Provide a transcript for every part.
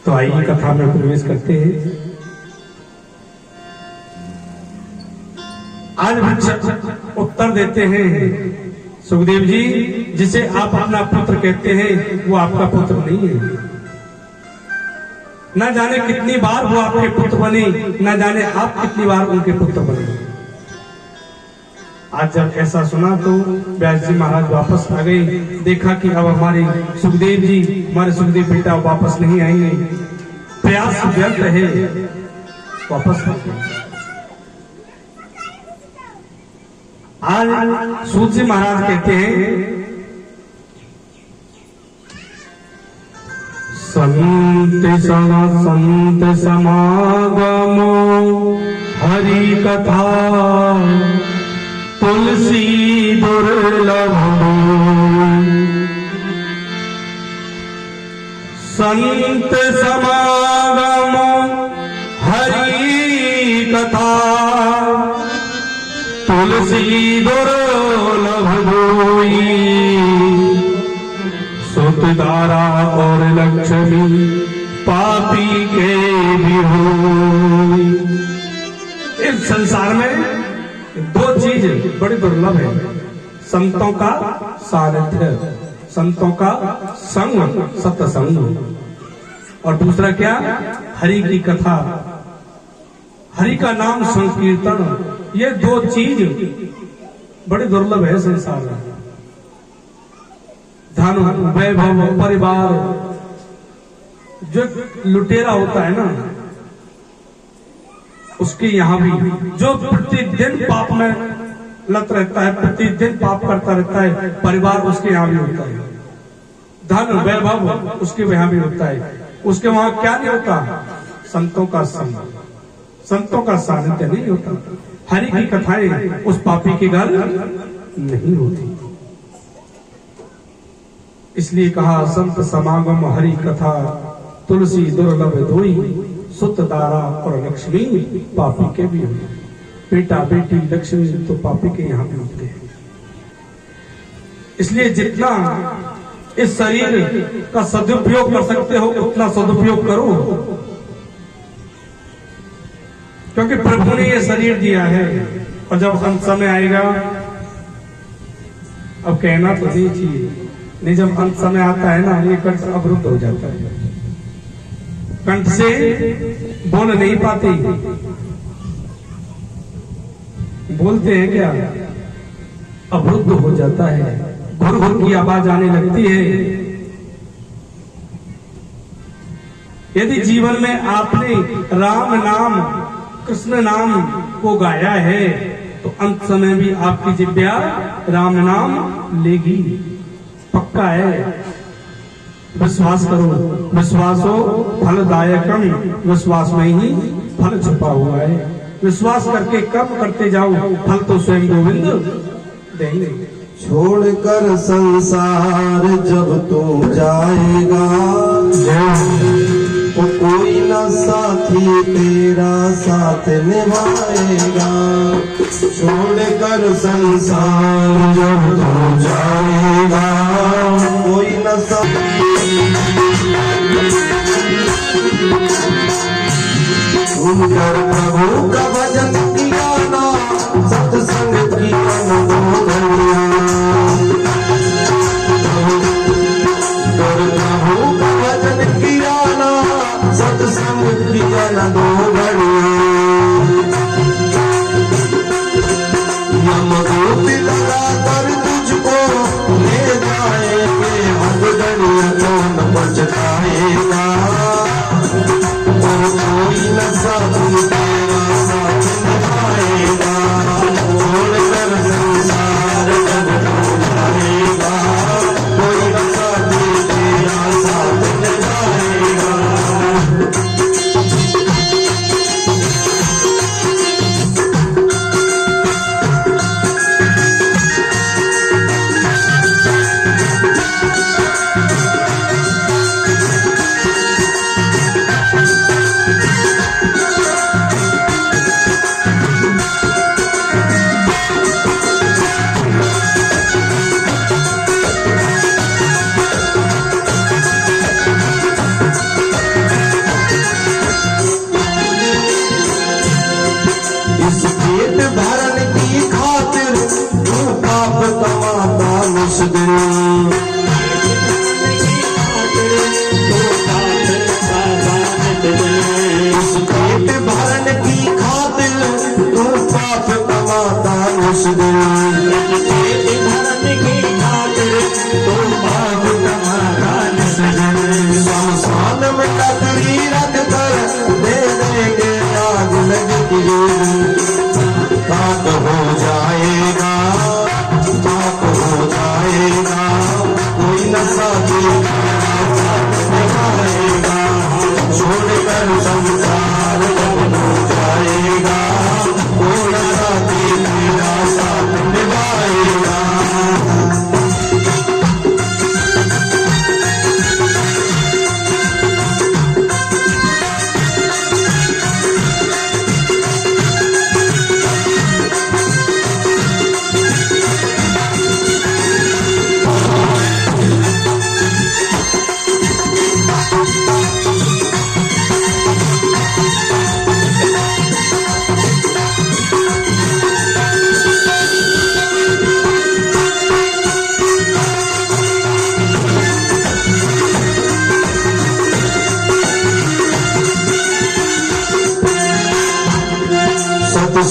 तो आइए कथा में प्रवेश करते हैं। आज भिक्षक उत्तर देते हैं, सुखदेव जी, जिसे आप अपना पुत्र कहते हैं वो आपका पुत्र नहीं है। न जाने कितनी बार वो आपके पुत्र बने, न जाने आप कितनी बार उनके पुत्र बने। आज जब ऐसा सुना तो व्यास जी महाराज वापस आ गए। देखा कि अब हमारे सुखदेव बेटा वापस नहीं आएंगे, प्रयास व्यर्थ है, वापस आ गए। आज सूत जी महाराज कहते हैं, संत समागमो हरि कथा तुलसी दुर्लभ। संत समागम हरि कथा तुलसी दुर्लभ होई। सुत दारा और लक्ष्मी पापी के भी होई। इस संसार में दो चीज बड़ी दुर्लभ है, संतों का सानिध्य, संतों का संग, सत्संग, और दूसरा क्या, हरि की कथा, हरि का नाम संकीर्तन। ये दो चीज बड़ी दुर्लभ है संसार में। धन, वैभव, परिवार, जो लुटेरा होता है ना, उसके यहाँ भी जो प्रतिदिन पाप में लत रहता है, प्रतिदिन पाप करता रहता है, परिवार उसके यहाँ भी होता है। धन, वैभव उसके यहाँ भी होता है। उसके वहां क्या नहीं होता, संतों का संग, संतों का सानिध्य नहीं होता। हरि की कथाएं उस पापी के घर नहीं होती। इसलिए कहा, संत समागम हरि कथा तुलसी दुर्लभ दोई। सुत दारा और लक्ष्मी पापी के भी होते। बेटा बेटी लक्ष्मी तो पापी के यहाँ भी होते हैं। इसलिए जितना इस शरीर का सदुपयोग कर सकते हो उतना सदुपयोग करो, क्योंकि प्रभु ने ये शरीर दिया है। और जब अंत समय आएगा, अब कहना तो नहीं चाहिए, नहीं, जब अंत समय आता है ना, ये कंठ अवरुद्ध हो जाता है, कंठ से बोल नहीं पाते। बोलते हैं क्या, अवरुद्ध हो जाता है, घुर घुर की आवाज आने लगती है। यदि जीवन में आपने राम नाम, कृष्ण नाम को गाया है, तो अंत समय भी आपकी जिह्वा राम नाम लेगी, पक्का है। विश्वास करो, विश्वासो फलदायकम, विश्वास में ही फल छुपा हुआ है। विश्वास करके कर्म करते जाओ, फल तो स्वयं गोविंद देंगे। छोड़कर संसार जब तू जाएगा, तो कोई न साथी तेरा साथ निभाएगा। छोड़कर संसार जब तू जाएगा, कोई न साथी। सुनकर प्रभु का भजन किया ना, सत्संग किया ना दो घड़िया। प्रभु का भजन किया ना, सत्संग किया ना दो घड़िया। यमदूत लगा कर तुझको ले जाएंगे, भगदड़िया तो न बचताएगा। कोई न साथी तेरा साथ निभाएगा। छोड़कर संसार जब तू जाएगा, कोई न साथी तेरा साथ निभाएगा।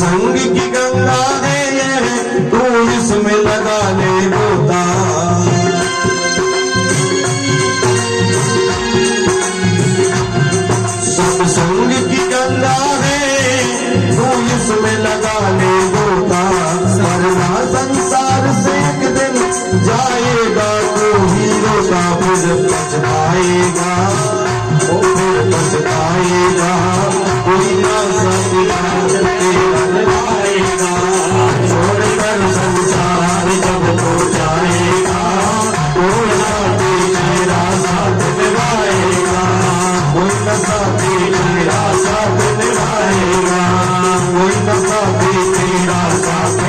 सत्संग की गंगा है ये, तू इसमें लगा ले गोता। सत्संग की गंगा है, तू इसमें लगा ले गोता। सरना संसार से एक दिन जाएगा, तू हीरो का फिर पछताएगा, वो फिर पछताएगा। कोई ना साथ तेरा लगाएगा, छोड़कर संसार जब तो जाएगा, कोई ना तेरा साथ निभाएगा, कोई ना साथ तेरा साथ निभाएगा, कोई ना साथ तेरा साथ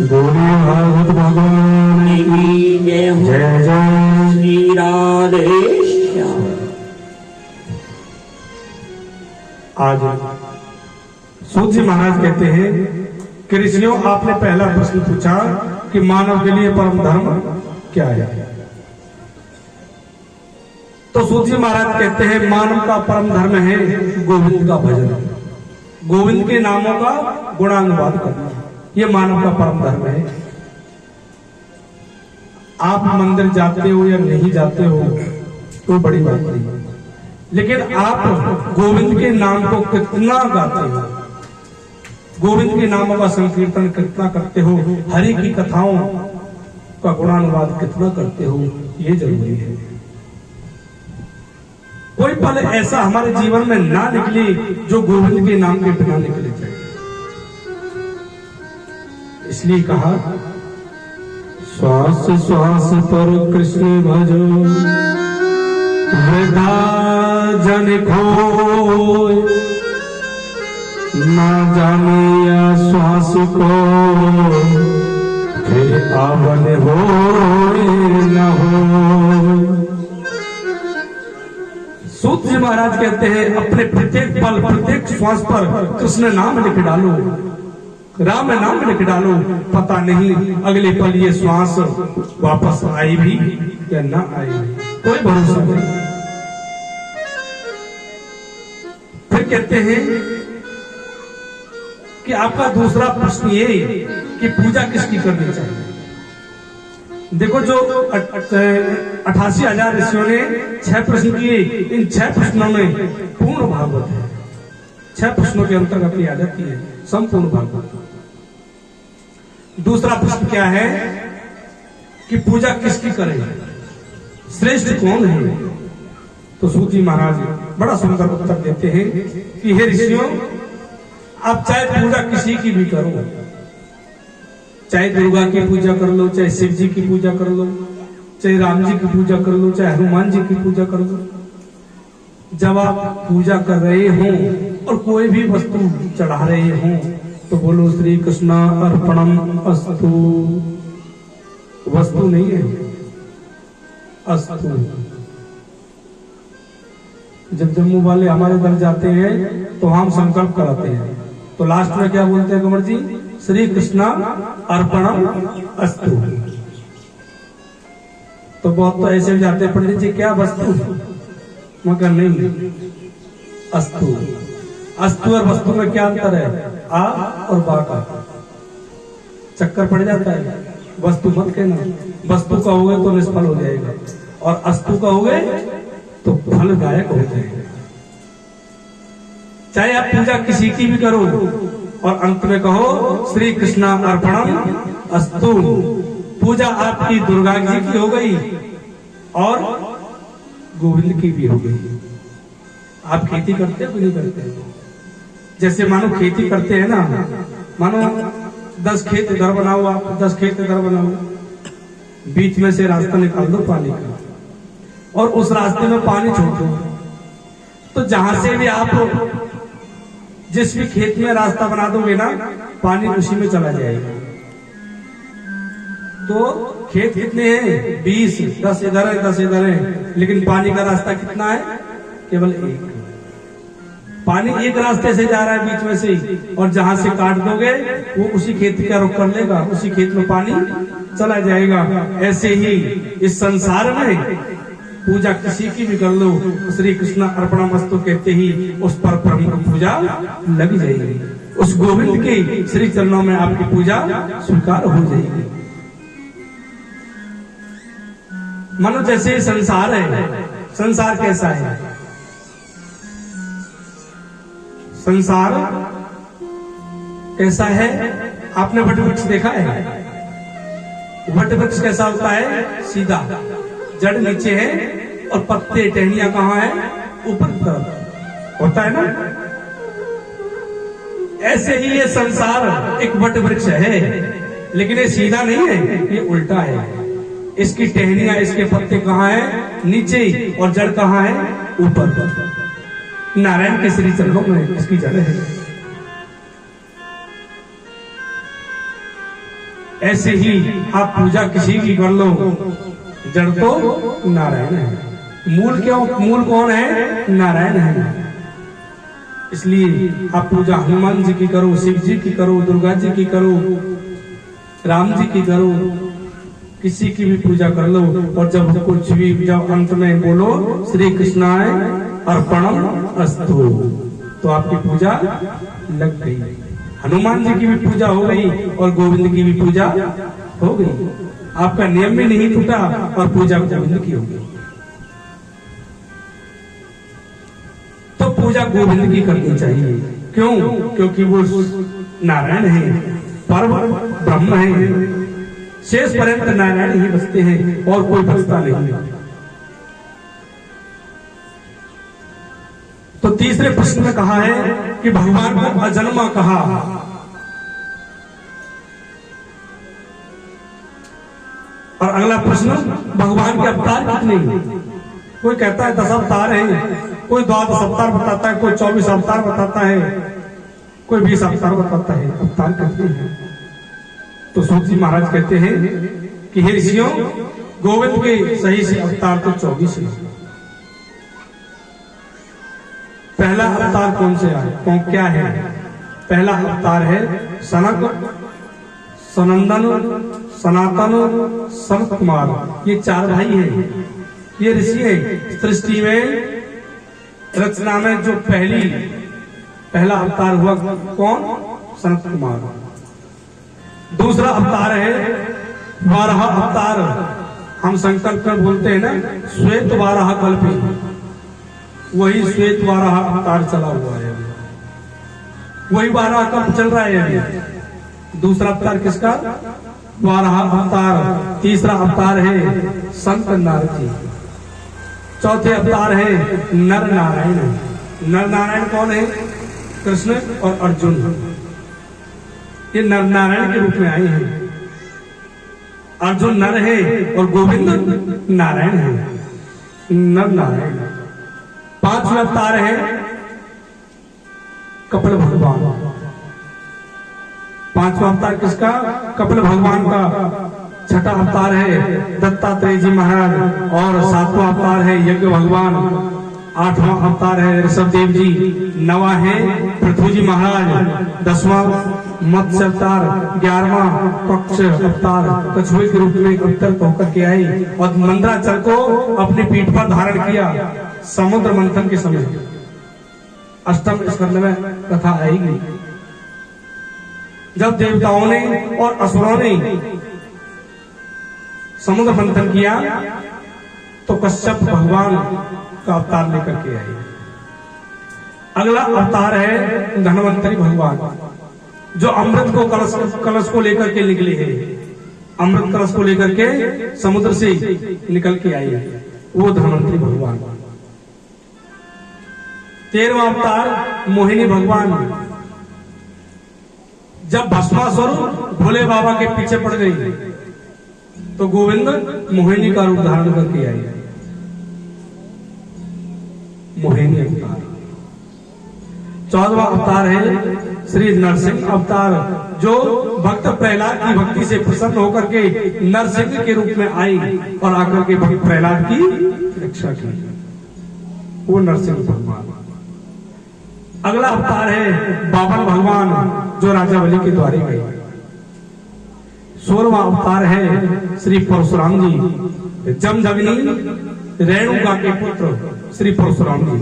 बोलिए भागवत भगवान की जय हो। जय जय। श्री राधे श्याम। आज सूत जी महाराज कहते हैं कि ऋषियों, आपने पहला प्रश्न पूछा कि मानव के लिए परम धर्म क्या है। तो सूत जी महाराज कहते हैं मानव का परम धर्म है गोविंद का भजन, गोविंद के नामों का गुणानुवाद करना, ये मानव का परम धर्म है। आप मंदिर जाते हो या नहीं जाते हो तो बड़ी बात नहीं, लेकिन आप गोविंद के नाम को कितना गाते हो, गोविंद के नामों का संकीर्तन कितना करते हो, हरि की कथाओं का गुणानुवाद कितना करते हो, ये जरूरी है। कोई पल ऐसा हमारे जीवन में ना निकले जो गोविंद के नाम के बिना निकले जाए। इसलिए कहा श्वास श्वास पर कृष्ण भजो, वृथा जन खोय, ना जाने या श्वास को फिर आवन हो न हो। सूत जी महाराज कहते हैं अपने प्रत्येक पल प्रत्येक श्वास पर कृष्ण नाम लिख डालो, राम नाम लिख डालो, पता नहीं अगले पल ये श्वास वापस आई भी या ना आई, कोई भरोसा नहीं। फिर कहते हैं कि आपका दूसरा प्रश्न ये कि पूजा किसकी करनी चाहिए। देखो जो 88,000 ऋषियों ने 6 प्रश्न किए, इन 6 प्रश्नों में पूर्ण भागवत है, 6 प्रश्नों के अंतर्गत आ जाती है संपूर्ण भागवत। दूसरा प्रश्न क्या है कि पूजा किसकी करें, श्रेष्ठ कौन है। तो सूत जी महाराज बड़ा सुंदर उत्तर देते हैं कि हे ऋषियों, आप चाहे पूजा किसी की भी करो, चाहे दुर्गा की पूजा कर लो, चाहे शिव जी की पूजा कर लो, चाहे राम जी की पूजा कर लो, चाहे हनुमान जी की पूजा कर लो, जब आप पूजा कर रहे हो और कोई भी वस्तु चढ़ा रहे हो तो बोलो श्री कृष्णा अर्पणम अस्तु। वस्तु नहीं है, अस्तु। जब जम्मू वाले हमारे दर जाते हैं तो हम संकल्प कराते हैं, तो लास्ट में क्या बोलते हैं कमर जी, श्री कृष्णा अर्पणम अस्तु। तो बहुत तो ऐसे जाते हैं पंडित जी क्या वस्तु, मगर नहीं, अस्तु। अस्तु और वस्तु में क्या अंतर है, आ और बा का चक्कर पड़ जाता है। वस्तु मत कहना, वस्तु कहोगे तो निष्फल हो जाएगा, और अस्तु कहोगे तो फलदायक हो जाएगा। चाहे आप पूजा किसी की भी करो और अंत में कहो श्री कृष्णा अर्पणम अस्तु, पूजा आपकी दुर्गा जी की हो गई और गोविंद की भी हो गई। आप खेती करते हो कि नहीं करते? जैसे मानो खेती करते हैं ना, मानो 10 खेत इधर बनाओ, आप 10 खेत इधर बनाओ, बीच में से रास्ता निकाल दो पानी का और उस रास्ते में पानी छोड़ दो, तो जहां से भी आप जिस भी खेत में रास्ता बना दोगे ना, पानी उसी में चला जाएगा। तो खेत कितने हैं? 20, 10 इधर है 10 इधर है, लेकिन पानी का रास्ता कितना है? केवल एक। पानी एक रास्ते से जा रहा है बीच में से, और जहां से काट दोगे वो उसी खेत का रुख कर लेगा, उसी खेत में पानी चला जाएगा। ऐसे ही इस संसार में पूजा किसी की भी कर लो, श्री कृष्ण अर्पणमस्तु कहते ही उस पर ब्रह्म की पूजा लग जाएगी। उस गोविंद के श्री चरणों में आपकी पूजा स्वीकार हो जाएगी। मानो जैसे संसार है, संसार कैसा है? संसार कैसा है? आपने वट वृक्ष देखा है? वट वृक्ष कैसा होता है? सीधा, जड़ नीचे है और पत्ते टहनियां कहाँ है? ऊपर की तरफ होता है ना। ऐसे ही ये संसार एक वट वृक्ष है, लेकिन ये सीधा नहीं है, ये उल्टा है। इसकी टहनियां, इसके पत्ते कहाँ है? नीचे, और जड़ कहाँ है? ऊपर। नारायण के श्री चरणों में इसकी जड़ है। ऐसे ही आप पूजा किसी की कर लो, जड़ तो नारायण है। मूल क्यों? मूल कौन है? नारायण है। इसलिए आप पूजा हनुमान जी की करो, शिव जी की करो, दुर्गा जी की करो, राम जी की करो, किसी की भी पूजा कर लो। और जब कुछ भी, जब अंत में बोलो श्री कृष्णाय अर्पणम अस्तु, तो आपकी पूजा लग गई। हनुमान जी की भी पूजा हो गई और गोविंद की भी पूजा हो गई। आपका नियम भी नहीं टूटा और पूजा गोविंद की हो गई। तो पूजा गोविंद की करनी चाहिए। क्यों? क्योंकि वो नारायण है, परम ब्रह्म है। शेष पर्यंत नारायण ही बसते हैं और कोई बसता नहीं। तो तीसरे प्रश्न में कहा है कि भगवान को अजन्मा कहा। और अगला प्रश्न, भगवान के अवतार कितने? कोई कहता है 10 अवतार हैं, कोई 12 अवतार बताता है, कोई 24 अवतार बताता है, कोई 20 अवतार बताता है। अवतार कितने हैं? तो सूत जी महाराज कहते हैं कि हे ऋषियों, गोविंद के सही से अवतार तो 24 है। पहला अवतार कौन से आए? कौन क्या है? पहला अवतार है सनक, सनंदन, सनातन, सनत कुमार। ये 4 भाई हैं, ये ऋषि है। सृष्टि में, रचना में जो पहला अवतार हुआ कौन? सनत कुमार। दूसरा अवतार है 12 अवतार। हम संकल्प में बोलते हैं ना, श्वेत 12 कल्पी, वही श्वेत 12 अवतार चला हुआ है, वही 12 कल्प चल रहा है अभी। दूसरा अवतार किसका? 12 अवतार। तीसरा अवतार है संत नारद जी। चौथे अवतार है नर नारायण। नर नारायण कौन है? कृष्ण और अर्जुन। ये नर नारायण के रूप में आए हैं। अर्जुन नर है और गोविंद नारायण है, नर नारायण। 5वां अवतार है कपिल भगवान। 5वां अवतार किसका? कपिल भगवान का। 6ठा अवतार है दत्तात्रेय जी महाराज और 7वां अवतार है यज्ञ भगवान। 8वां अवतार है ऋषभ देव जी। 9वां है पृथ्वी जी महाराज। 10वां मत्स्य अवतार। 11वां पक्ष अवतार, कछुए के रूप में अवतरित होकर के आई और मंदराचल को अपनी पीठ पर धारण किया समुद्र मंथन के समय। 8वें स्कंद में कथा आएगी, जब देवताओं ने और असुरों ने समुद्र मंथन किया तो कश्यप भगवान का अवतार लेकर के आए। अगला अवतार है धन्वंतरी भगवान, जो अमृत को कलश को लेकर के निकले हैं। अमृत कलश को लेकर के समुद्र से निकल के आए, वो धन्वंतरी भगवान। 13वां अवतार मोहिनी भगवान, जब भस्मासुर भोले बाबा के पीछे पड़ गई तो गोविंद मोहिनी का रूप धारण करके आए, मोहिनी अवतार। 14वां अवतार है श्री नरसिंह अवतार, जो भक्त प्रहलाद की भक्ति से प्रसन्न होकर के नरसिंह के रूप में आई और आकर के भक्त प्रहलाद की रक्षा की, वो नरसिंह भगवान। अगला अवतार है बाबन भगवान, जो राजा बलि के द्वारे गए। 16वां अवतार है श्री परशुराम जी, जमदग्नि रेणुका के पुत्र श्री परशुराम जी,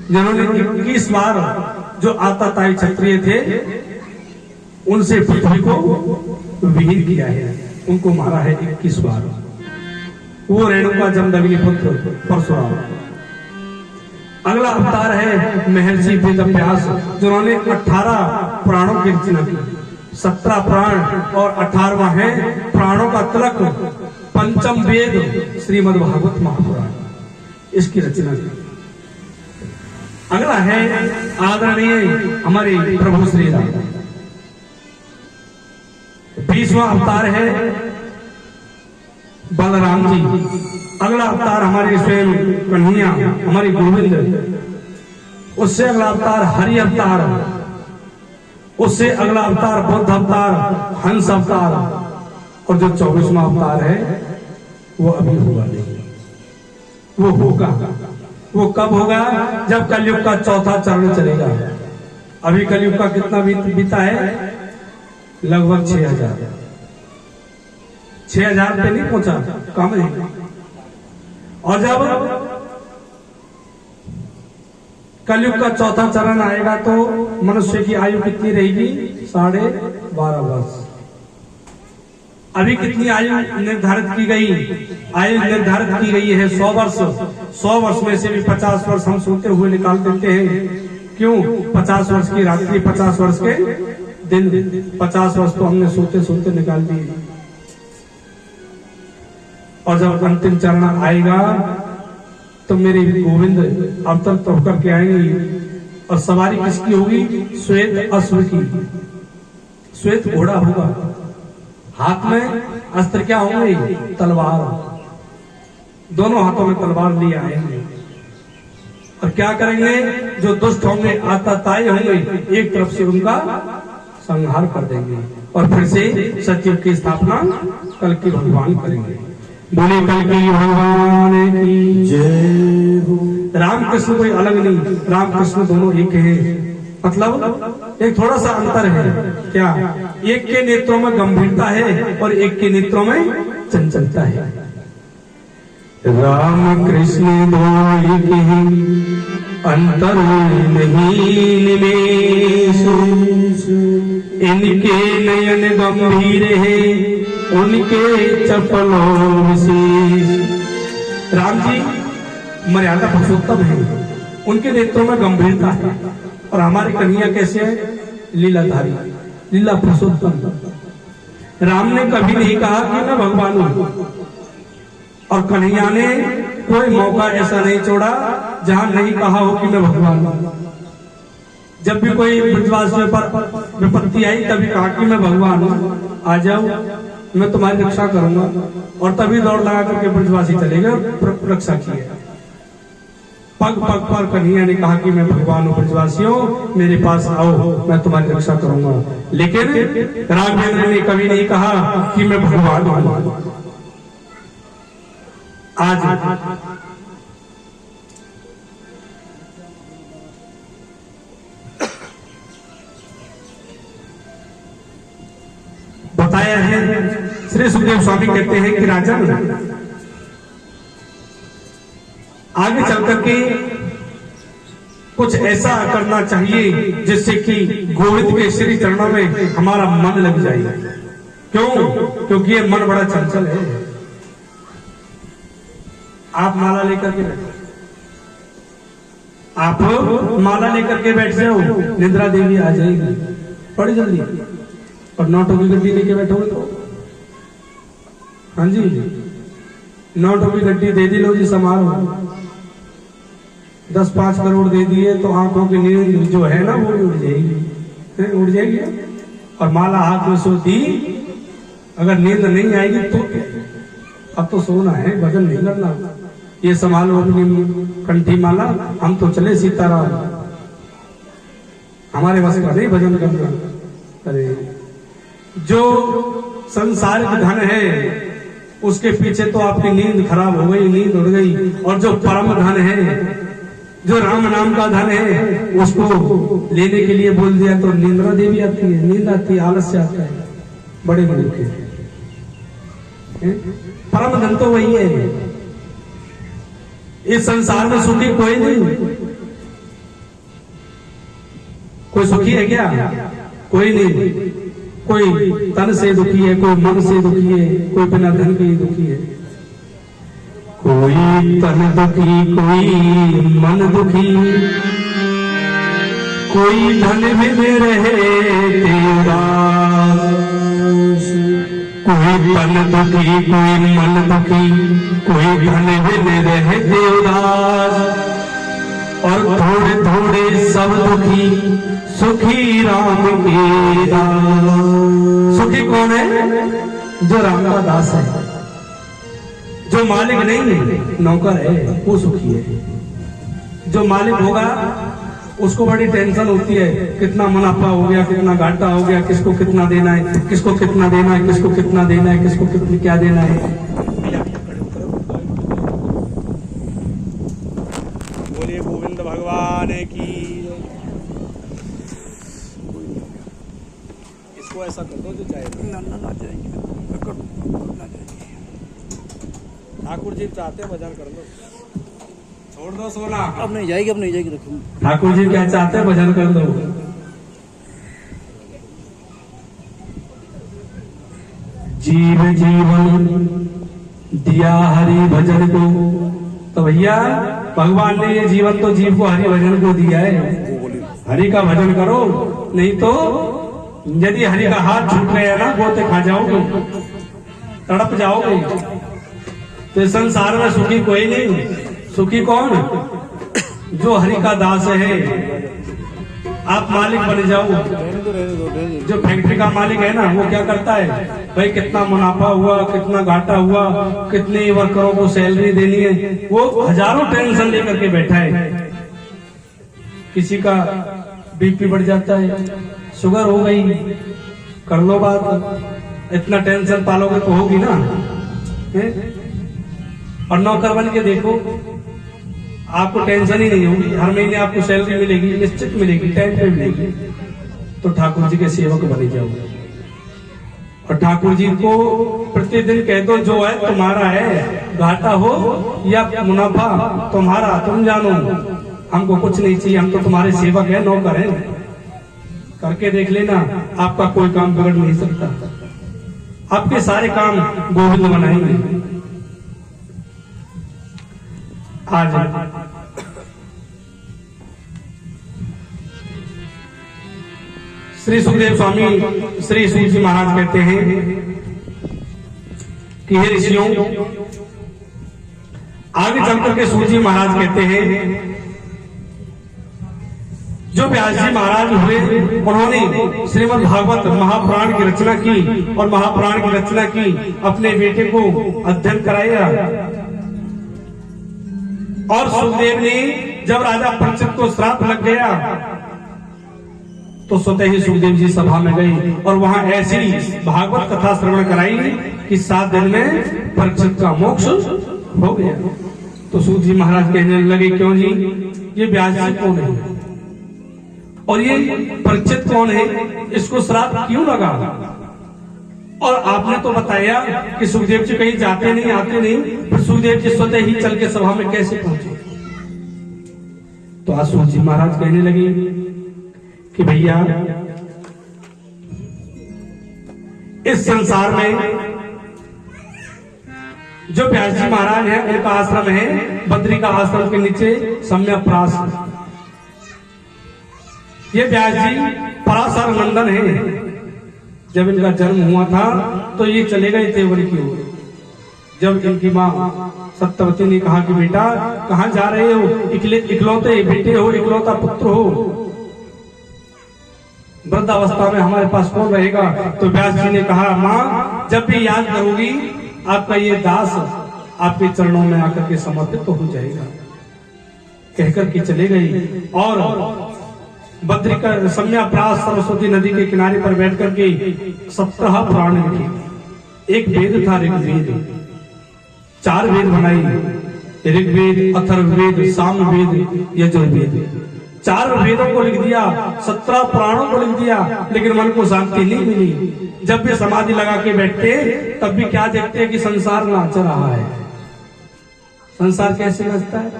जिन्होंने 21 बार जो आताताई क्षत्रिय थे उनसे पृथ्वी को विहीन किया है, उनको मारा है 21 बार। वो रेणुका जमदग्नि पुत्र परशुराम। अगला अवतार है महर्षि वेदव्यास, जिन्होंने 18 प्राणों की रचना की। 17 प्राण और 18वां है प्राणों का तिलक, पंचम वेद श्रीमद् भागवत महापुराण, इसकी रचना की। अगला है आदरणीय हमारे प्रभु श्री राम। 20वां अवतार है बलराम जी। अगला अवतार हमारे स्वयं कन्हैया, हमारे गोविंद। उससे अगला अवतार हरि अवतार, उससे अगला अवतार बुद्ध अवतार, हंस अवतार, और जो 24वां अवतार है वो अभी हुआ नहीं, वो होगा। वो कब होगा? जब कलयुग का चौथा चरण चलेगा। अभी कलयुग का कितना बीता है? लगभग 6000 पे नहीं पहुंचा, कम है। और जब कलयुग का चौथा चरण आएगा तो मनुष्य की आयु कितनी रहेगी? 12.5 वर्ष। अभी कितनी आयु निर्धारित की गई? आयु निर्धारित की गई है 100 वर्ष। 100 वर्ष में से भी 50 वर्ष हम सोते हुए निकाल देते हैं। क्यों? 50 वर्ष की रात्रि, 50 वर्ष के दिन, 50 वर्ष तो हमने सोते सोते निकाल दिए। और जब अंतिम चरण आएगा तो मेरे गोविंद अवतरित होकर के आएंगे। और सवारी किसकी होगी? श्वेत अश्व की, श्वेत घोड़ा होगा। हाथ में अस्त्र क्या होंगे? तलवार। दोनों हाथों में तलवार लिए आएंगे और क्या करेंगे? जो दुष्ट होंगे, आताताई होंगे, एक तरफ से उनका संहार कर देंगे और फिर से सत्युग की स्थापना कल की भगवान करेंगे। बोले कल की भगवान की जय हो। रामकृष्ण कोई अलग नहीं, रामकृष्ण दोनों एक हैं। मतलब एक थोड़ा सा अंतर है। क्या? एक के नेत्रों में गंभीरता है और एक के नेत्रों में चंचलता है। राम कृष्ण दो एक ही, अंतर नहीं निमेष। इनके नयन गंभीर है, उनके चपलों विशेष। राम जी मर्यादा पुरुषोत्तम है, उनके नेत्रों में गंभीरता है। और हमारी कन्हैया कैसे है? लीलाधारी, लीला पुरुषोत्तम। राम ने कभी नहीं कहा कि मैं भगवान हूं, और कन्हैया ने कोई मौका ऐसा नहीं छोड़ा जहां नहीं कहा हो कि मैं भगवान हूं। जब भी कोई ब्रजवासियों पर विपत्ति आई तभी कहा कि मैं भगवान हूं, आ जाओ, मैं तुम्हारी रक्षा करूंगा। और तभी दौड़ लगा करके ब्रजवासी चले गए, रक्षा की है। पग पग पर कन्हैया ने कहा कि मैं भगवान हूं, ब्रजवासियों मेरे पास आओ, मैं तुम्हारी रक्षा करूंगा। लेकिन राघवेंद्र ने कभी नहीं कहा कि मैं भगवान हूं। आज बताया है, श्री सुखदेव स्वामी कहते हैं कि राजन आगे चल करके कुछ ऐसा करना चाहिए जिससे कि गोविंद के श्री चरणों में हमारा मन लग जाए। क्यों? क्योंकि ये मन बड़ा चंचल है। आप माला लेकर के बैठो, आप माला लेकर के बैठ जाओ, निद्रा देवी आ जाएगी बड़ी जल्दी। और नोटों की गड्डी लेके बैठोगे तो, हाँ जी, नोटों की गड्डी दे दी, लो जी समारोह 10-5 करोड़ दे दिए तो आंखों की नींद जो है ना वो भी उड़ जाएगी, उड़ जाएगी। और माला हाथ में सोती, अगर नींद नहीं आएगी तो अब तो सोना है, भजन नहीं करना। ये संभालो अपनी कंठी माला, हम तो चले सीताराम, हमारे बस का नहीं भजन करना। अरे जो संसारिक धन है उसके पीछे तो आपकी नींद खराब हो गई, नींद उड़ गई। और जो परम धन है, जो राम नाम का धन है, उसको लेने के लिए बोल दिया तो निंद्रा देवी आती है, नींद आती है, आलस्य आता है। बड़े मूर्ख हैं। परम धन तो वही है। इस संसार में सुखी कोई नहीं। कोई सुखी है क्या? कोई नहीं। कोई तन से दुखी है, कोई मन से दुखी है, कोई बिना धन के ही दुखी है। कोई तन दुखी, कोई मन दुखी, कोई धन बिन रहे देवदास। कोई तन दुखी, कोई मन दुखी, कोई धन बिन रहे देवदास। और थोड़े थोड़े सब दुखी, सुखी राम के दास। सुखी कौन है? जो राम का दास है, जो मालिक नहीं है, नौकर है, वो सुखी है। जो मालिक होगा उसको बड़ी टेंशन होती है, कितना मुनाफा हो गया, कितना घाटा हो गया, किसको कितना देना है, किसको कितना देना है, किसको कितना देना है, किसको कितनी क्या देना है। बोलिए गोविंद भगवान की। इसको ऐसा कर दो जो जाएगा। ना जाएगी, ना जाएगी। ठाकुर जी चाहते हैं भजन कर लो, छोड़ दो सोना। अब नहीं जाएगी, अब नहीं जाएगी। देखो ठाकुर जी क्या चाहते हैं, भजन कर दो। जीव जीवन दिया हरि भजन को। तो भैया भगवान ने ये जीवन तो जीव को हरि भजन को दिया है। हरि का भजन करो, नहीं तो यदि हरि का हाथ छूट गया ना, गोते खा जाओगे, तड़प जाओगे। तो इस संसार में सुखी कोई नहीं। सुखी कौन? जो हरि का दास है। आप मालिक बन जाओ। जो फैक्ट्री का मालिक है ना, वो क्या करता है, भाई कितना मुनाफा हुआ, कितना घाटा हुआ, कितने वर्करों को सैलरी देनी है, वो हजारों टेंशन लेकर के बैठा है। किसी का बीपी बढ़ जाता है, शुगर हो गई, कर लो बात। इतना टेंशन पालोगे तो होगी ना। और नौकर बन के देखो, आपको टेंशन ही नहीं होगी। हर महीने आपको सैलरी मिलेगी, निश्चित मिलेगी, टाइम पे मिलेगी। तो ठाकुर जी के सेवक बने जाओगे। और ठाकुर जी को प्रतिदिन कह दो, जो है तुम्हारा है, घाटा हो या मुनाफा तुम्हारा, तुम जानो, हमको कुछ नहीं चाहिए, हम तो तुम्हारे सेवक है, नौकर है। करके देख लेना, आपका कोई काम बिगड़ नहीं सकता। आपके सारे काम गोविंद बनाएंगे। आज श्री सुखदेव स्वामी श्री सूत जी महाराज कहते हैं कि हे ऋषियों, आगे चलकर के सूत जी महाराज कहते हैं, जो व्यास जी महाराज हुए, उन्होंने श्रीमद् भागवत महापुराण की रचना की और महापुराण की रचना की अपने बेटे को अध्ययन कराया। और सुखदेव ने जब राजा परीक्षित को श्राप लग गया तो स्वतः ही सुखदेव जी सभा में गए और वहां ऐसी भागवत कथा श्रवण कराई कि 7 दिन में परीक्षित का मोक्ष हो गया। तो सूत जी महाराज कहने लगे, क्यों जी, ये व्यास जी कौन है और ये परीक्षित कौन है, इसको श्राप क्यों लगा? और आपने तो बताया कि सुखदेव जी कहीं जाते नहीं, आते नहीं, फिर सुखदेव जी स्वतः ही चल के सभा में कैसे पहुंचे? तो आज सूत जी महाराज कहने लगे कि भैया, इस संसार में जो व्यास जी महाराज है, उनका आश्रम है बद्री का आश्रम के नीचे सम्यप्रास। ये व्यास जी पराशर नंदन है। जब इनका जन्म हुआ था तो ये चले गए थे वन की ओर। जब इनकी माँ सत्यवती ने कहा कि बेटा कहाँ जा रहे हो, इकलौते बेटे हो, इकलौता पुत्र हो, वृद्धावस्था में हमारे पास कौन रहेगा? तो व्यास जी ने कहा, माँ जब भी याद करोगी आपका ये दास आपके चरणों में आकर के समर्पित तो हो जाएगा। कहकर के चले गई और बद्री का सम्यप्रास सरस्वती नदी के किनारे पर बैठ करके 17 पुराण लिखे। एक वेद था ऋग्वेद, 4 वेद बनाई, ऋग्वेद, अथर्ववेद, सामवेद, यजुर्वेद। 4 वेदों को लिख दिया, 17 पुराणों को लिख दिया, लेकिन मन को शांति नहीं मिली। जब भी समाधि लगा के बैठते तब भी क्या देखते कि संसार नाच रहा है, संसार कैसे नाचता है?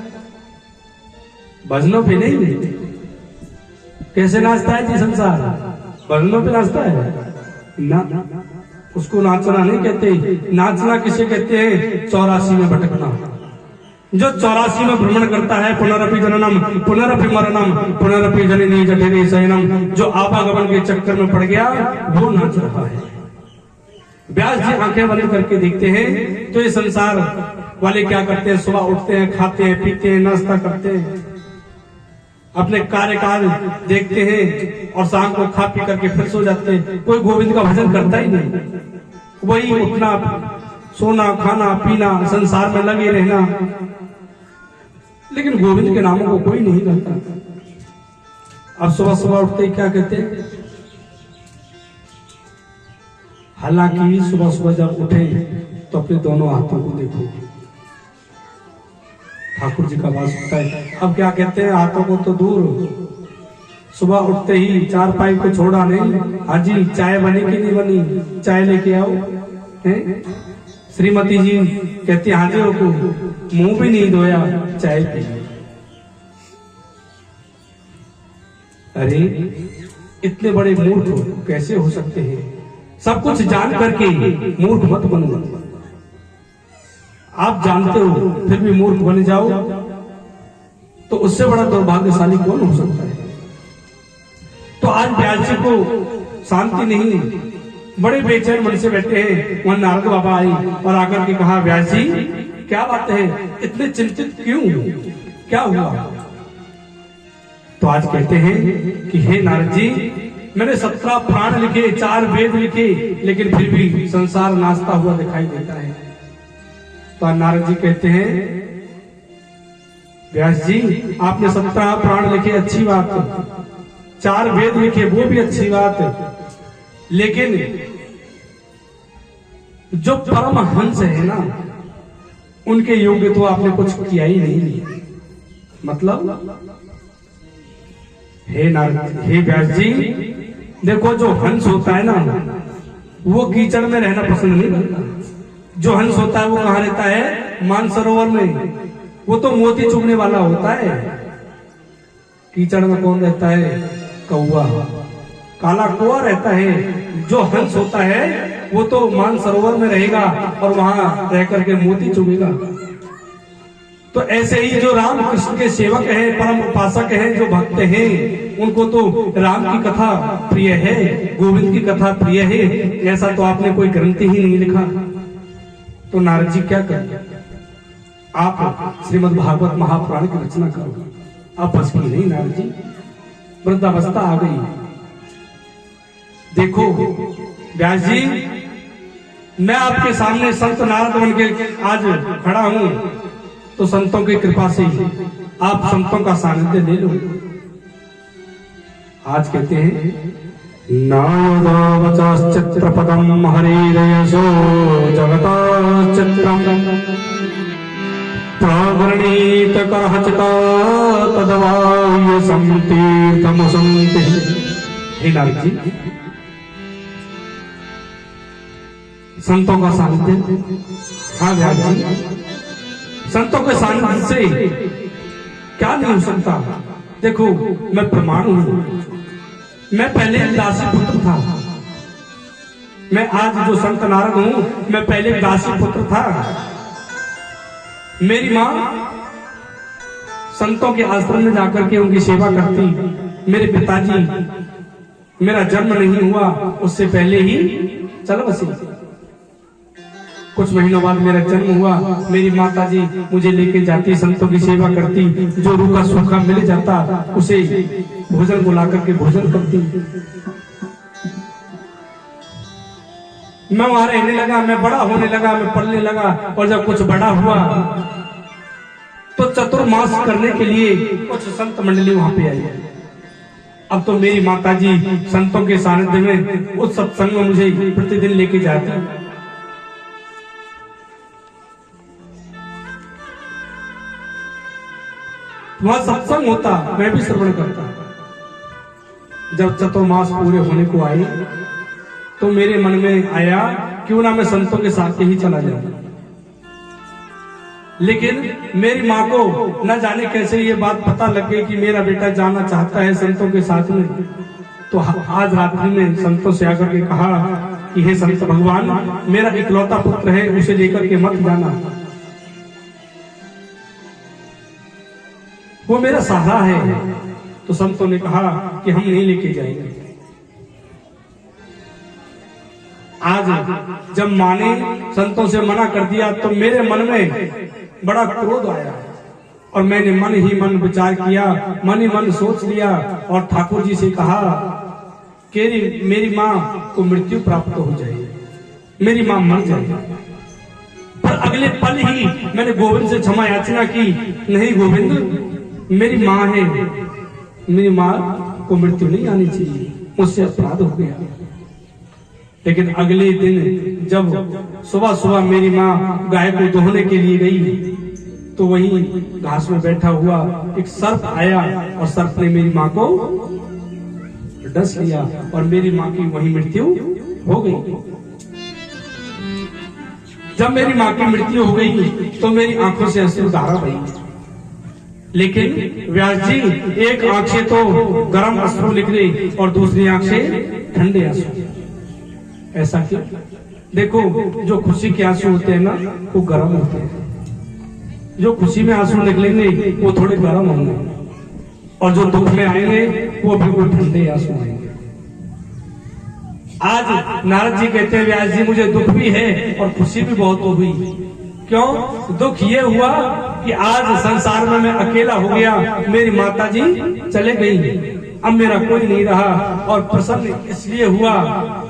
भजनों पे नहीं। कैसे नाचता है जी संसार? भजनों पे नाचता है ना। उसको नाचना नहीं कहते। नाचना किसे कहते हैं? 84 में भटकना। जो 84 में भ्रमण करता है, पुनरपि जननम पुनरपि मरणम पुनरपि जननी जठरे शयनम, जो आवागमन के चक्कर में पड़ गया वो नाच रहा है। व्यास जी आंखें बंद करके देखते हैं तो ये संसार वाले क्या करते हैं? सुबह उठते हैं, खाते हैं, पीते हैं, नाश्ता करते हैं, अपने कार्यकाल देखते हैं और शाम को खा पी करके फिर सो जाते हैं। कोई गोविंद का भजन करता ही नहीं। वही उठना, सोना, खाना, पीना, संसार में लगे रहना, लेकिन गोविंद के नामों को कोई नहीं करता। अब सुबह सुबह उठते ही क्या कहते हैं? हालांकि सुबह सुबह जब उठे तो अपने दोनों हाथों को देखो। ठाकुर जी का वास होता है। अब क्या कहते हैं? हाथों को तो दूर, सुबह उठते ही चारपाई को छोड़ा नहीं। हाजी चाय बनी कि नहीं बनी? चाय लेके आओ। श्रीमती जी कहती हाजियों को मुंह भी नहीं धोया, चाय पी। अरे इतने बड़े मूर्ख कैसे हो सकते हैं? सब कुछ जान करके मूर्ख मत बनो। आप जानते हो फिर भी मूर्ख बन जाओ तो उससे बड़ा दुर्भाग्यशाली कौन हो सकता है? तो आज व्यास जी को शांति नहीं, बड़े बेचैन मन से बैठे हैं। वहां नारद बाबा आए और आकर के कहा, व्यास जी क्या बात है, इतने चिंतित क्यों, क्या हुआ? तो आज कहते हैं कि हे नारद जी, मैंने 17 पुराण लिखे, 4 वेद लिखे, लेकिन फिर भी संसार नाचता हुआ दिखाई देता है। तो नारद जी कहते हैं, व्यास जी आपने 17 पुराण लिखे, अच्छी बात, 4 वेद लिखे, वो भी अच्छी बात, लेकिन जो परम हंस है ना, उनके योग्य तो आपने कुछ किया ही नहीं। मतलब हे नारद, हे व्यास जी, देखो जो हंस होता है ना, वो कीचड़ में रहना पसंद नहीं करता। जो हंस होता है वो कहाँ रहता है? मानसरोवर में। वो तो मोती चुगने वाला होता है। कीचड़ में कौन रहता है? कौवा, काला कौवा रहता है। जो हंस होता है वो तो मानसरोवर में रहेगा और वहां रह करके मोती चुगेगा। तो ऐसे ही जो राम कृष्ण के सेवक हैं, परम उपासक हैं, जो भक्त हैं, उनको तो राम की कथा प्रिय है, गोविंद की कथा प्रिय है। ऐसा तो आपने कोई ग्रंथ ही नहीं लिखा। तो नारद जी क्या करें? आप श्रीमद् भागवत महापुराण की रचना करो। आप बस की नहीं नारद जी, वृद्धावस्था आ गई। देखो व्यास जी, मैं आपके सामने संत नारद बन के आज खड़ा हूं, तो संतों की कृपा से आप संतों का सानिध्य ले लो। आज कहते हैं, नायदावचाश्चित्रपदम हरिरयसो जगताश्चित्रम प्रावरणीत करहचिता तदवाय संतीर्थमुसंति। हे नारद जी, संतों का सानिध्य, हाँ व्यास जी, संतों के सानिध्य से क्या नहीं हो सकता? देखो मैं प्रमाण हूं, मैं पहले दासी पुत्र था। मैं आज जो संत नारद हूं, मैं पहले दासी पुत्र था। मेरी माँ संतों के आश्रम में जाकर के उनकी सेवा करती। मेरे पिताजी, मेरा जन्म नहीं हुआ उससे पहले ही चल बसे। कुछ महीनों बाद मेरा जन्म हुआ, मेरी माता जी मुझे लेके जाती, संतों की सेवा करती, जो रूखा सूखा मिल जाता उसे भोजन को ला करके भोजन करती। मैं वहां रहने लगा, मैं बड़ा होने लगा, मैं पढ़ने लगा, और जब कुछ बड़ा हुआ तो चतुर्मास करने के लिए कुछ संत मंडली वहां पे आई। अब तो मेरी माता जी संतों के सानिध्य में उस सत्संग में मुझे प्रतिदिन लेके जाती। वहां सत्संग होता, मैं भी श्रवण करता। जब चतुर्मास पूरे होने को आए तो मेरे मन में आया, क्यों ना मैं संतों के साथ ही चला जाऊं। लेकिन मेरी माँ को न जाने कैसे ये बात पता लग गई कि मेरा बेटा जाना चाहता है संतों के साथ में। तो आज रात्रि में संतों से आकर के कहा कि हे संत भगवान, मेरा इकलौता पुत्र है, उसे लेकर के मत जाना, वो मेरा सहारा है। तो संतों ने कहा कि हम नहीं लेके जाएंगे। आज जब माँ ने संतों से मना कर दिया तो मेरे मन में बड़ा क्रोध आया और मैंने मन ही मन विचार किया, मन ही मन सोच लिया और ठाकुर जी से कहा कि मेरी माँ को मृत्यु प्राप्त हो जाए, मेरी माँ मर जाए। पर अगले पल ही मैंने गोविंद से क्षमा याचना की, नहीं गोविंद, मेरी माँ है, मेरी माँ को मृत्यु नहीं आनी चाहिए, मुझसे अपराध हो गया। लेकिन अगले दिन जब सुबह सुबह मेरी माँ गाय को दोहने के लिए गई तो वहीं घास में बैठा हुआ एक सर्प आया और सर्प ने मेरी माँ को डस लिया और मेरी माँ की वहीं मृत्यु हो गई। जब मेरी माँ की मृत्यु हो गई तो मेरी आंखों से अश्रुधारा बही। लेकिन व्यास जी एक आंख से तो गर्म अश्रु निकले और दूसरी आंख से ठंडे आंसू। ऐसा क्यों? देखो, जो खुशी के आंसू होते हैं ना वो गर्म होते हैं, जो खुशी में आंसू निकलेंगे वो थोड़े गर्म होंगे, और जो दुख में आएंगे वो बिल्कुल ठंडे आंसू आएंगे। आज नारद जी कहते हैं व्यास जी मुझे दुख भी है और खुशी भी बहुत हुई। क्यों? दुख ये हुआ कि आज संसार में मैं अकेला हो गया, मेरी माता जी चले गई, अब मेरा कोई नहीं रहा। और प्रसन्न इसलिए हुआ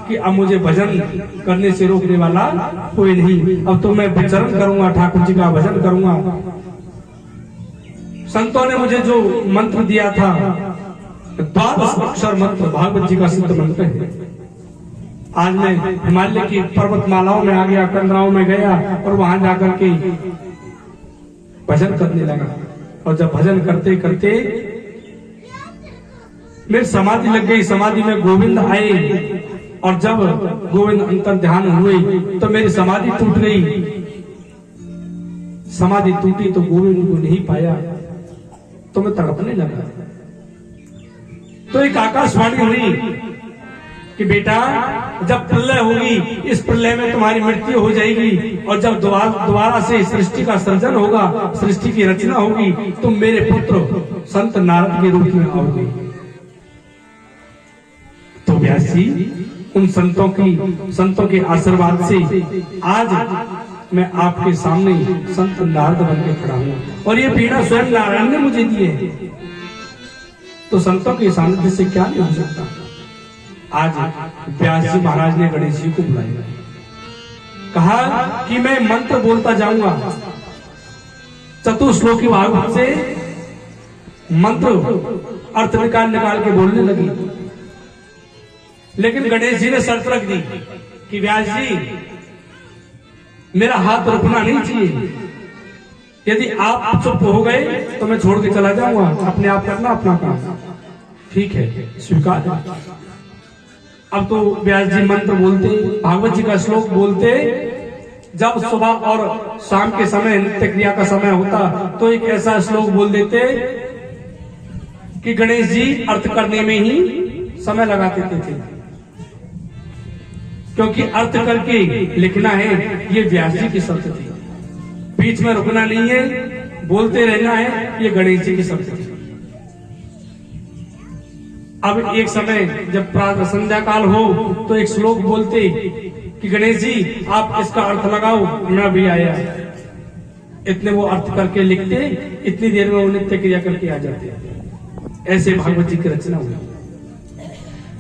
कि अब मुझे भजन करने से रोकने वाला कोई नहीं, अब तो मैं विचरण करूंगा, ठाकुर जी का भजन करूंगा। संतों ने मुझे जो मंत्र दिया था 12 अक्षर मंत्र, भागवत जी का सिद्ध मंत्र है। आज मैं हिमालय की पर्वतमालाओं में आ गया, कंदराओं में गया और वहां जाकर के भजन करने लगा। और जब भजन करते करते मेरी समाधि लग गई, समाधि में गोविंद आए और जब गोविंद अंतर ध्यान हुए तो मेरी समाधि टूट गई। समाधि टूटी तो गोविंद को नहीं पाया तो मैं तड़पने लगा। तो एक आकाशवाणी हुई कि बेटा जब प्रलय होगी, इस प्रलय में तुम्हारी मृत्यु हो जाएगी और जब दोबारा से सृष्टि का सृजन होगा, सृष्टि की रचना होगी, तुम मेरे पुत्र संत नारद के रूप में आओगे। तो व्यास जी उन संतों के आशीर्वाद से आज मैं आपके सामने संत नारद बन के खड़ा हूं और ये पीड़ा स्वयं नारायण ने मुझे दी है। तो संतों के सानिध्य से क्या नहीं हो सकता। आज व्यास जी महाराज ने गणेश जी को बुलाया, कहा कि मैं मंत्र बोलता जाऊंगा। चतुश्लोकी भागवत से मंत्र अर्थ निकाल के बोलने लगी। लेकिन गणेश जी ने शर्त रख दी कि व्यास जी मेरा हाथ रुकना नहीं चाहिए, यदि आप चुप हो गए तो मैं छोड़ के चला जाऊंगा, अपने आप करना अपना काम। ठीक है, स्वीकार है। अब तो व्यास जी मंत्र बोलते, भागवत जी का श्लोक बोलते। जब सुबह और शाम के समय नित्य क्रिया का समय होता तो एक ऐसा श्लोक बोल देते कि गणेश जी अर्थ करने में ही समय लगा देते थे, क्योंकि अर्थ करके लिखना है ये व्यास जी की शर्त थी। बीच में रुकना नहीं है, बोलते रहना है, ये गणेश जी की शर्त थी। अब एक समय जब प्रातः संध्या काल हो तो एक श्लोक बोलते कि गणेश जी आप इसका अर्थ लगाओ, मैं भी आया। इतने वो अर्थ करके लिखते, इतनी देर में वो नित्य क्रिया करके आ जाते। ऐसे भागवत जी की रचना हुई।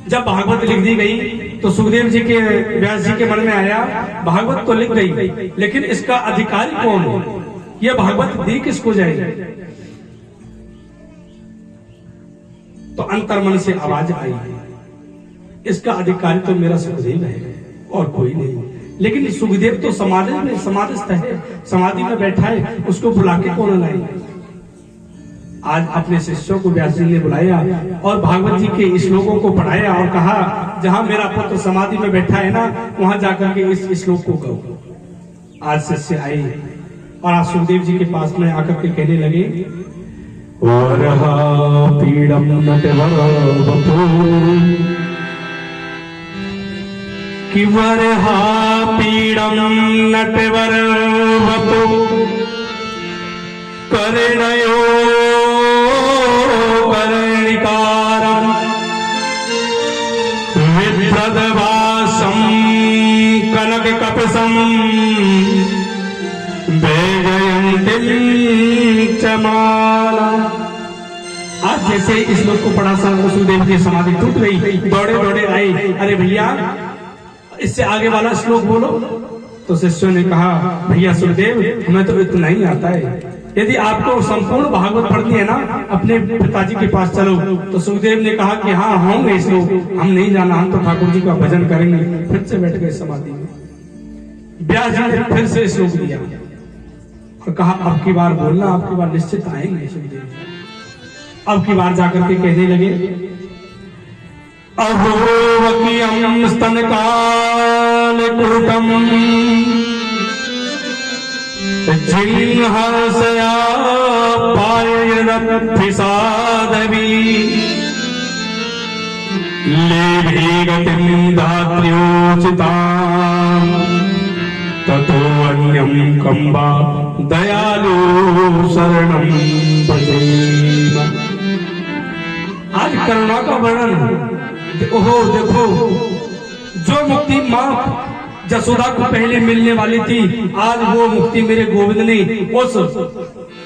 जब भागवत लिख दी गई तो सुखदेव जी के व्यास जी के मन में आया भागवत तो लिख गई, लेकिन इसका अधिकारी कौन है, यह भागवत दी किसको जाएगी। तो अंतर्मन से आवाज आई, इसका अधिकारी तो मेरा सुखदेव है और कोई नहीं। लेकिन सुखदेव तो समाधिस्थ है, समाधि में बैठा है, उसको बुला के कौन लाए। आज अपने शिष्यों को व्यास जी ने बुलाया और भागवत जी के श्लोकों को पढ़ाया और कहा जहां मेरा पुत्र समाधि में बैठा है ना, वहां जाकर के इस श्लोक को कहो। आज शिष्य आए और आज सुखदेव जी के पास में आकर के कहने लगे, वरहा पीड़म नटवर वपु, कि वरहा पीड़म नटवर वपु, कर्णयो कर्णिकारं विभ्रदवासं कनककपसं वैजयन्तीं च माला। आज जैसे इस श्लोक को पढ़ा सुखदेव की समाधि टूट गई, दौड़े दौड़े आए, अरे भैया इससे आगे वाला श्लोक बोलो। तो शिष्यों ने कहा, भैया सुखदेव हमें तो इतना ही आता है, यदि आपको संपूर्ण भागवत पढ़नी है ना, अपने पिताजी के पास चलो। तो सुखदेव ने कहा कि हाँ होंगे श्लोक, हम नहीं जाना, हम तो ठाकुर जी का भजन करेंगे। फिर से बैठ गए समाधि में। व्यास जी ने फिर से श्लोक दिया और कहा, अब की बार बोलना, अब की बार निश्चित आएंगे सुखदेव। अब की बार जाकर के कहने लगे, अहोवकीयं स्तनकाल कुरुटम जिह्वासया पायरप्यसादवी, लेभे गतिं दात्र्योचितां, ततो अन्यं कम्बा दयालु शरणं भजेम। आज करुणा का वर्णन, ओहो देखो, जो मुक्ति मां जसोदा को पहले मिलने वाली थी, आज वो मुक्ति मेरे गोविंद ने उस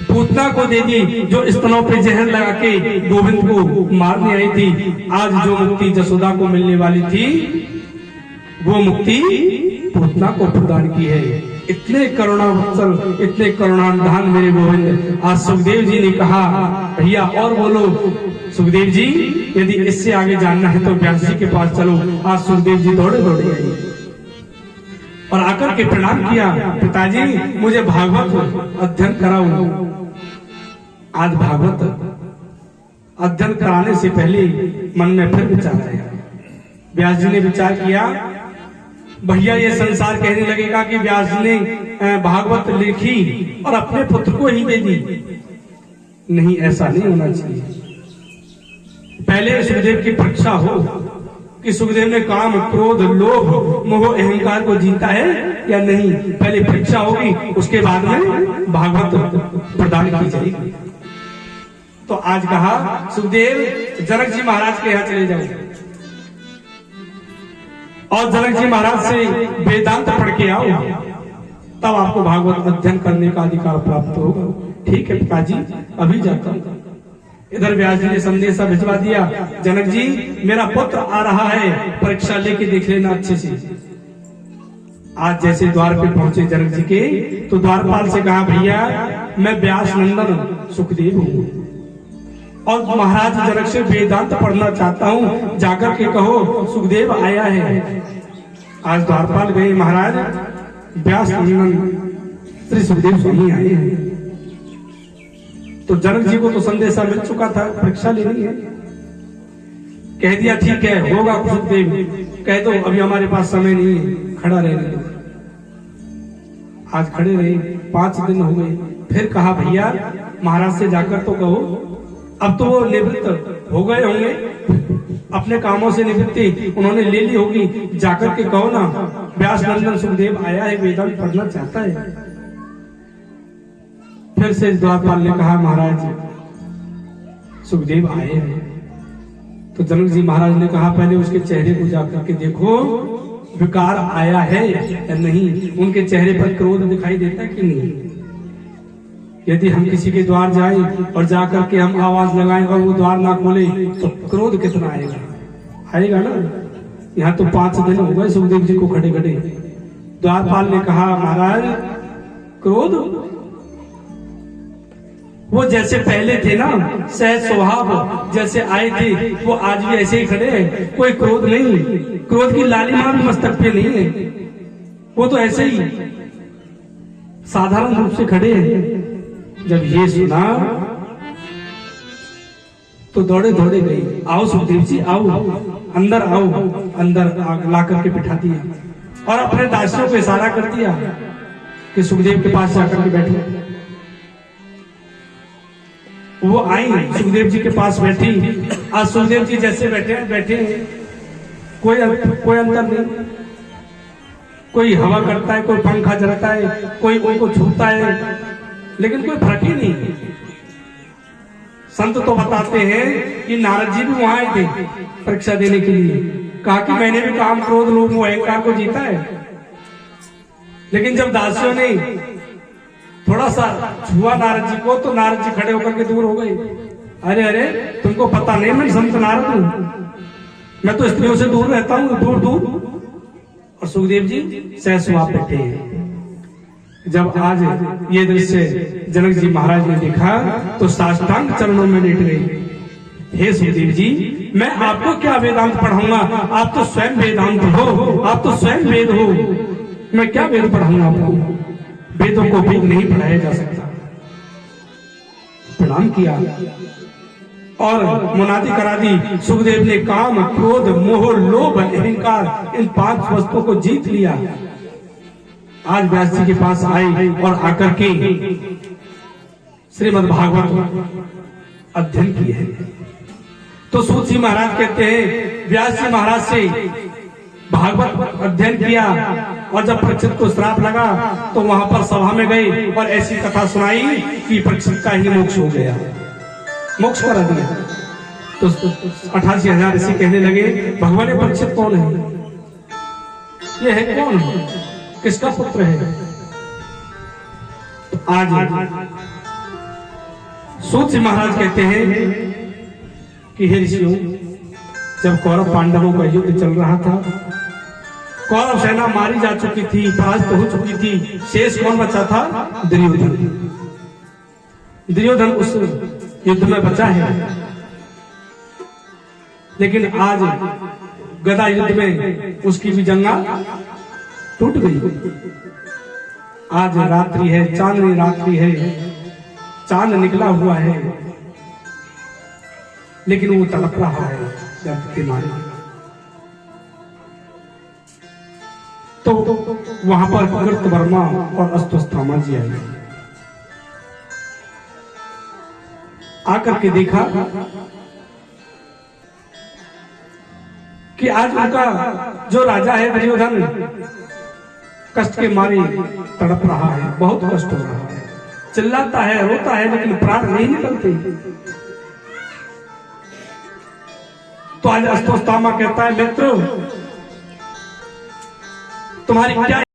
पूतना को दे दी जो स्तनों पे जहर लगा के गोविंद को मारने आई थी। आज जो मुक्ति जसोदा को मिलने वाली थी, वो मुक्ति पूतना को प्रदान की है। इतने करुणावत्सल, इतने करुणाधान मेरे गोविंद। आज सुखदेव जी ने कहा, भैया और बोलो। सुखदेव जी यदि इससे आगे जानना है तो व्यास जी के पास चलो। आज सुखदेव जी दौड़े दौड़े आए और आकर के प्रणाम किया, पिताजी मुझे भागवत अध्ययन कराओ। आज भागवत अध्ययन कराने से पहले मन में फिर विचार आया। व्यास जी ने विचार किया, भैया ये संसार कहने लगेगा कि व्यास जी ने भागवत लिखी और अपने पुत्र को ही दे दी। नहीं, ऐसा नहीं होना चाहिए। पहले सुखदेव की परीक्षा हो कि सुखदेव ने काम, क्रोध, लोभ, मोह, अहंकार को जीता है या नहीं। पहले परीक्षा होगी, उसके बाद में भागवत प्रदान की जाएगी। तो आज कहा, सुखदेव जनक जी महाराज के यहाँ चले जाओ और जनक जी महाराज से वेदांत पढ़ के आओ, तब आपको भागवत अध्ययन करने का अधिकार प्राप्त होगा। ठीक है पिताजी, अभी जाता हूं। इधर व्यास जी ने संदेशा भिजवा दिया, जनक जी मेरा पुत्र आ रहा है, परीक्षा लेके देख लेना अच्छे से। आज जैसे द्वार पे पहुंचे जनक जी के, तो द्वारपाल से कहा, भैया मैं व्यास नंदन सुखदेव हूँ और महाराज जनक से वेदांत पढ़ना चाहता हूँ, जाकर के कहो सुखदेव आया है। आज द्वारपाल गए, महाराज व्यास नंदन श्री सुखदेव स्वामी आए हैं। तो जनक जी को तो संदेशा मिल चुका था, परीक्षा लेनी है। कह दिया ठीक है, होगा सुखदेव, कह दो अभी हमारे पास समय नहीं है, खड़ा रहने दो। आज खड़े रहे, 5 दिन हो गए। फिर कहा, भैया महाराज से जाकर तो कहो, अब तो वो निवृत्त हो गए होंगे, अपने कामों से निवृत्ति उन्होंने ले ली होगी, जाकर के कहो ना व्यास नंदन सुखदेव आया है, वेदांत पढ़ना चाहता है। फिर से द्वारपाल ने कहा, महाराज सुखदेव आए हैं। तो जनक जी महाराज ने कहा, पहले उसके चेहरे को जाकर के देखो, विकार आया है या नहीं, उनके चेहरे पर क्रोध दिखाई देता है कि नहीं। यदि हम किसी के द्वार जाएं और जाकर के हम आवाज लगाएं और वो द्वार ना खोले तो क्रोध कितना आएगा, आएगा ना। यहाँ तो 5 दिन हो गए सुखदेव जी को खड़े खड़े। द्वारपाल ने कहा, महाराज क्रोध वो जैसे पहले थे ना, सहज स्वभाव जैसे आए थे, वो आज भी ऐसे ही खड़े हैं, कोई क्रोध नहीं, क्रोध की लालिमा भी मस्तक पे नहीं है, वो तो ऐसे ही साधारण रूप से खड़े हैं। जब ये सुना तो दौड़े दौड़े गए, आओ सुखदेव जी आओ, अंदर आओ। अंदर ला करके बिठा दिया और अपने दासियों को इशारा कर दिया, कि सुखदेव के पास जाकर के बैठे। वो आई सुखदेव जी के पास बैठी। आज सुखदेव जी जैसे बैठे कोई अंतर नहीं। कोई हवा करता है, कोई पंखा चलता है, कोई उनको छूता है, लेकिन कोई फर्क ही नहीं। संत तो बताते हैं कि नारद जी भी वहां आए थे परीक्षा देने के लिए। कहा कि मैंने भी काम क्रोध लोभ मोह अहंकार को जीता है, लेकिन जब दासियों ने थोड़ा सा छुआ नारद जी को तो नारद जी खड़े होकर के दूर हो गए। अरे अरे तुमको पता नहीं मैं संत नारद हूं, मैं तो स्त्रियों से दूर रहता हूं, दूर दूर। और सुखदेव जी सहस वहां बैठे हैं। जब आज ये दृश्य जनक जी महाराज ने देखा तो साष्टांग चरणों में लेट गए। हे सुखदेव जी, मैं आपको क्या वेदांत पढ़ाऊंगा? आप तो स्वयं वेदांत हो, आप तो स्वयं वेद हो। मैं क्या वेद पढ़ाऊंगा आपको? वेदों को भी नहीं पढ़ाया जा सकता। प्रणाम किया और मुनादी करा दी। सुखदेव ने काम क्रोध मोह लोभ अहंकार इन 5 वस्तुओं को जीत लिया। आज व्यास जी के पास आए और आकर के श्रीमद् भागवत अध्ययन किए हैं। तो सूत जी महाराज कहते हैं व्यास जी महाराज से भागवत अध्ययन किया और जब परीक्षित को श्राप लगा तो वहां पर सभा में गए और ऐसी कथा सुनाई कि परीक्षित का ही मोक्ष हो गया, मोक्ष करा दिया। तो 88,000 ऋषि कहने लगे भगवान परीक्षित कौन है? ये है कौन? किसका पुत्र है? आज सूत जी महाराज कहते हैं कि हे ऋषियों, जब कौरव पांडवों का युद्ध चल रहा था, कौरव सेना मारी जा चुकी थी, पराजित हो चुकी थी, शेष कौन बचा था? दुर्योधन। दुर्योधन उस युद्ध में बचा है, लेकिन आज गदा युद्ध में उसकी भी जंगा टूट गई। आज रात्रि है, चांदनी रात्रि है, चांद निकला हुआ है, लेकिन वो तड़प रहा है दर्द के मारे। तो वहां पर कृतवर्मा और अश्वत्थामा जी आए। आकर के देखा कि आज उनका जो राजा है दुर्योधन कष्ट के मारे तड़प रहा है, बहुत कष्ट हो रहा है, चिल्लाता है, रोता है, लेकिन प्राण नहीं निकलते। तो आज अश्वत्थामा कहता है मित्र, तुम्हारी क्या